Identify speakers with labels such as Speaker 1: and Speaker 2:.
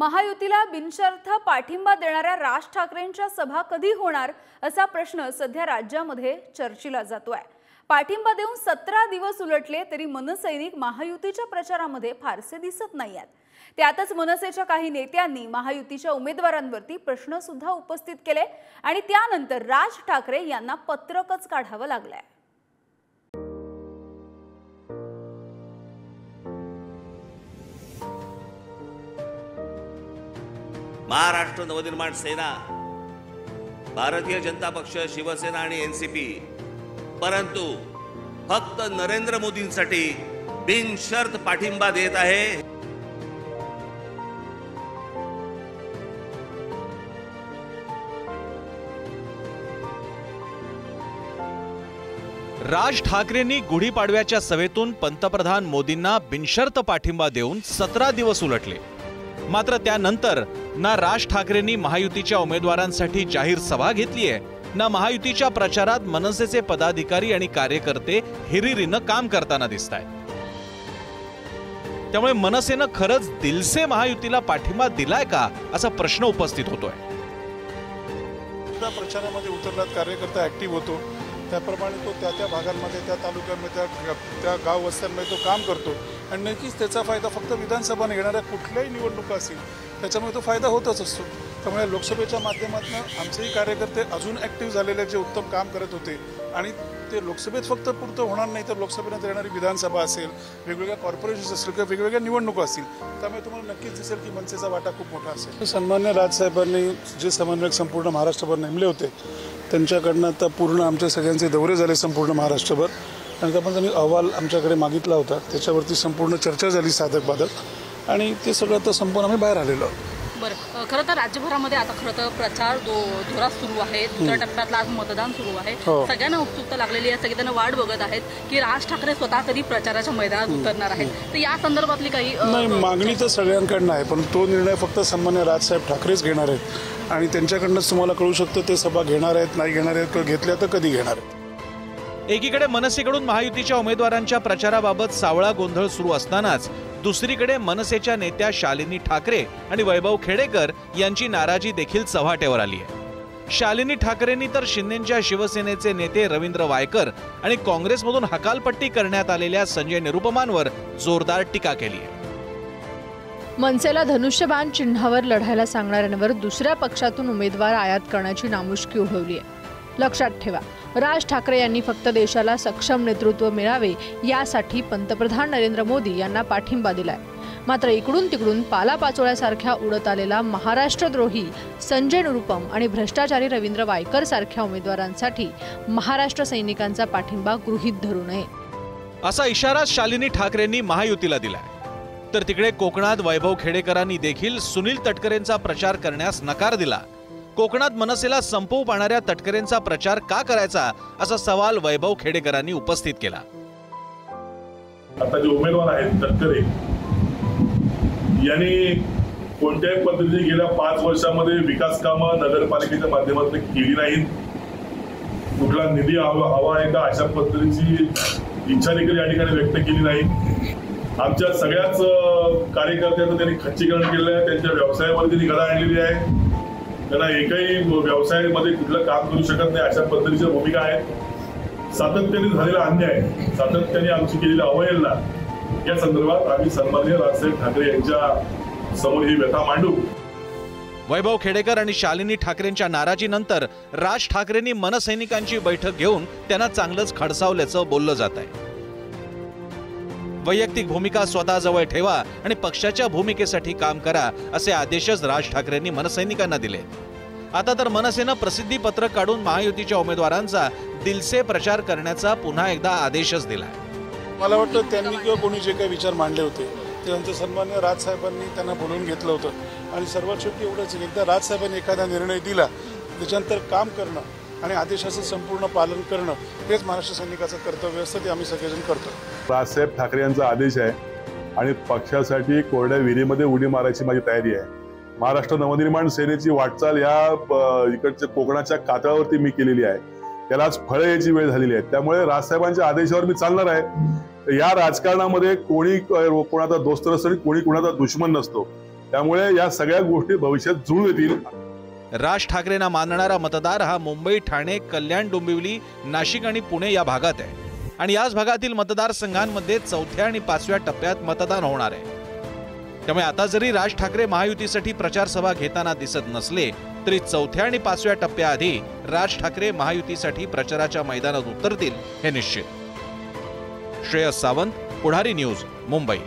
Speaker 1: महायुतीला बिनशर्त पाठिंबा देणाऱ्या राज ठाकरेंच्या सभा कधी होणार असा प्रश्न सध्या राज्यामध्ये चर्चेला जातोय। पाठिंबा देऊन 17 दिवस उलटले तरी मनसैनिक महायुतीच्या प्रचारामध्ये फारसे दिसत नाहीयेत। त्यातच मनसेच्या काही नेत्यांनी महायुतीच्या उमेदवारांवरती प्रश्न सुद्धा उपस्थित केले आणि त्यानंतर राज ठाकरे यांना पत्रकच काढावं लागलंय।
Speaker 2: महाराष्ट्र नवनिर्माण सेना, भारतीय जनता पक्ष, शिवसेना आणि एनसीपी, परंतु फक्त नरेंद्र मोदींसाठी बिनशर्त पाठिंबा देत आहे।
Speaker 3: राज ठाकरेंनी गुढीपाडव्याच्या सभेतून पंतप्रधान मोदींना बिनशर्त पाठिंबा देऊन 17 दिवस उलटले। मात्र त्यानंतर ना राज ठाकरेंनी महायुतीच्या उमेदवारांसाठी जाहीर सभा घेतली आहे, ना महायुतीच्या प्रचारात मनसेचे पदाधिकारी आणि कार्यकर्ते हिरिरीनं काम करताना दिसतायत। त्यामुळे मनसेनं खरंच दिलसे महायुतीला पाठिंबा दिलाय का असा प्रश्न उपस्थित होतोय।
Speaker 4: प्रचारामध्ये उतरलात, कार्यकर्ता ऍक्टिव्ह होतो, त्याप्रमाणे तो त्या भागांमध्ये, त्या तालुक्यांमध्ये, त्या गाव वस्त्यांमध्ये तो काम करतो आणि नक्कीच त्याचा फायदा फक्त विधानसभा घेणाऱ्या कुठल्याही निवडणुका असतील त्याच्यामुळे तो फायदा होतच असतो। त्यामुळे लोकसभेच्या माध्यमातून आमचेही कार्यकर्ते अजून ऍक्टिव्ह झालेले, जे उत्तम काम करत होते आणि ते लोकसभेत फक्त पुरतं होणार नाही तर लोकसभेनंतर येणारी विधानसभा असेल, वेगवेगळ्या कॉर्पोरेशन असतील किंवा वेगवेगळ्या निवडणुका असतील, त्यामुळे तुम्हाला नक्कीच दिसेल की मनसेचा वाटा खूप मोठा असेल। सन्मान्य राजसाहेबांनी जे समन्वयक संपूर्ण महाराष्ट्रभर नेमले होते त्यांच्याकडनं आता पूर्ण आमच्या सगळ्यांचे दौरे झाले संपूर्ण महाराष्ट्रभर आणि त्यामुळे त्यांनी अहवाल आमच्याकडे मागितला होता, त्याच्यावरती संपूर्ण चर्चा झाली साधक बाधक आणि ते सगळं आता संपूर्ण आम्ही बाहेर आलेलो आहोत।
Speaker 5: बरं, खरं तर राज्यभरामध्ये आता खरं तर प्रचार जोरात सुरू आहे। दुसऱ्या टप्प्यातला आज मतदान सुरू आहे। सगळ्यांना उत्सुकता लागलेली आहे, सगळ्यांना वाट बघत आहेत की राज ठाकरे स्वतः कधी प्रचाराच्या मैदानात उतरणार आहेत। तर या संदर्भातली काही
Speaker 4: नाही, मागणी तर सगळ्यांकडनं आहे, पण तो निर्णय फक्त सन्मान्य राजसाहेब ठाकरेच घेणार आहेत आणि त्यांच्याकडनंच तुम्हाला कळू शकतं ते सभा घेणार आहेत, नाही घेणार आहेत किंवा घेतल्या तर कधी घेणार आहेत।
Speaker 3: एकीकडे मनसेकडून महायुतीच्या उमेदवारांच्या प्रचाराबाबत सावळा गोंधळ सुरू असतानाच दुसरीकडे मनसेच्या नेत्या शालिनी ठाकरे आणि वैभव खेडेकर यांची नाराजी देखील चव्हाट्यावर आली आहे। शालिनी ठाकरेंनी तर शिंदेच्या शिवसेनेचे नेते रवींद्र वायकर आणि काँग्रेसमधून हकालपट्टी करण्यात आलेल्या संजय निरुपमांवर जोरदार टीका केली आहे।
Speaker 6: मनसेला धनुष्यबाण चिन्हावर लढायला सांगणाऱ्यांवर दुसऱ्या पक्षातून उमेदवार आयात करण्याची नामुष्की उडवली आहे। लक्षात ठेवा, राज ठाकरे यांनी फक्त देशाला सक्षम नेतृत्व मिळावे यासाठी पंतप्रधान नरेंद्र मोदी यांना पाठिंबा दिलाय। मात्र इकडून तिकडून पालापाचोळ्यासारख्या उडत आलेला महाराष्ट्रद्रोही संजय निरुपम आणि भ्रष्टाचारी रवींद्र वायकर सारख्या उमेदवारांसाठी महाराष्ट्र सैनिकांचा पाठिंबा गृहीत धरू नये
Speaker 3: असा इशारा शालिनी ठाकरेंनी महायुतीला दिलाय। तर तिकडे कोकणात वैभव खेडेकरांनी देखील सुनील तटकरेंचा प्रचार करण्यास नकार दिला। कोकणात मनसेला संपवू पाहणाऱ्या तटकरेंचा प्रचार का करायचा असा सवाल वैभव खेडेकरांनी उपस्थित केला।
Speaker 7: आता जे उमेदवार आहेत तटकरे यांनी कोणत्याही पद्धतीने गेल्या 5 वर्षांमध्ये विकास कामं नगरपालिकेच्या माध्यमातून केली नाहीत। कुठला निधी हवा आहे का अशा पद्धतीची इच्छा देखील या ठिकाणी व्यक्त केली नाही। आमच्या सगळ्याच कार्यकर्त्यांचं त्यांनी खच्चीकरण केलेलं आहे, त्यांच्या व्यवसायामध्ये त्यांनी गदा आणलेली आहे, त्यांना एकही व्यवसायामध्ये कुठलं काम करू शकत नाही अशा पद्धतीच्या भूमिका आहेत। सातत्याने झालेला अन्याय, सातत्याने आमची केलेली अवहेलना या संदर्भात आम्ही सन्माननीय राजसाहेब ठाकरे यांच्या समोर ही व्यथा मांडू।
Speaker 3: वैभव खेडेकर आणि शालिनी ठाकरेंच्या नाराजीनंतर राज ठाकरेंनी मनसैनिकांची बैठक घेऊन त्यांना चांगलंच खडसावल्याचं बोललं जात आहे। वैयक्तिक भूमिका स्वतःजवळ ठेवा आणि पक्षाच्या भूमिकेसाठी काम करा असे आदेशच राज ठाकरेंनी मनसैनिकांना दिले। आता तर मनसेनं प्रसिद्धी पत्रक काढून महायुतीच्या उमेदवारांचा दिलसे प्रचार करण्याचा पुन्हा एकदा आदेशच दिलाय।
Speaker 4: मला वाटतं त्यांनी किंवा कोणी जे काही विचार मांडले होते त्यांचं सन्मान्य राजसाहेबांनी त्यांना बोलवून घेतलं होतं आणि सर्वात शेवटी एवढंच, एकदा राजसाहेबांनी एखादा निर्णय दिला त्याच्यानंतर काम करणं आणि आदेशाचं संपूर्ण पालन करणं हेच महाराष्ट्र सैनिकाचं कर्तव्य असतं, ते आम्ही सगळेजण करतो।
Speaker 7: राजसाहेब ठाकरे यांचा आदेश आहे आणि पक्षासाठी कोरड्या विहिरीमध्ये उडी मारायची माझी तयारी आहे। महाराष्ट्र नवनिर्माण सेनेची वाटचाल या इकडच्या कोकणाच्या कातळावरती मी केलेली आहे, त्याला आज फळे यायची वेळ झालेली आहे। त्यामुळे राजसाहेबांच्या आदेशावर मी चालणार आहे। या राजकारणामध्ये कोणी कोणाचा दोस्त नसतो आणि कोणी कोणाचा दुश्मन नसतो। त्यामुळे या सगळ्या गोष्टी भविष्यात जुळून येतील.
Speaker 3: राज ठाकरेंना मानणारा मतदार हा मुंबई, ठाणे, कल्याण, डोंबिवली, नाशिक आणि पुणे या भागात आहे आणि याच भागातील मतदारसंघांमध्ये 4थ्या आणि 5व्या टप्प्यात मतदान होणार आहे. त्यामुळे आता जरी राज ठाकरे महायुतीसाठी प्रचार सभा घेताना दिसत नसले तरी 4थ्या आणि 5व्या टप्प्याआधी राज ठाकरे महायुतीसाठी प्रचाराच्या मैदानात उतरतील हे निश्चित. श्रेयस सावंत, पुढारी न्यूज, मुंबई.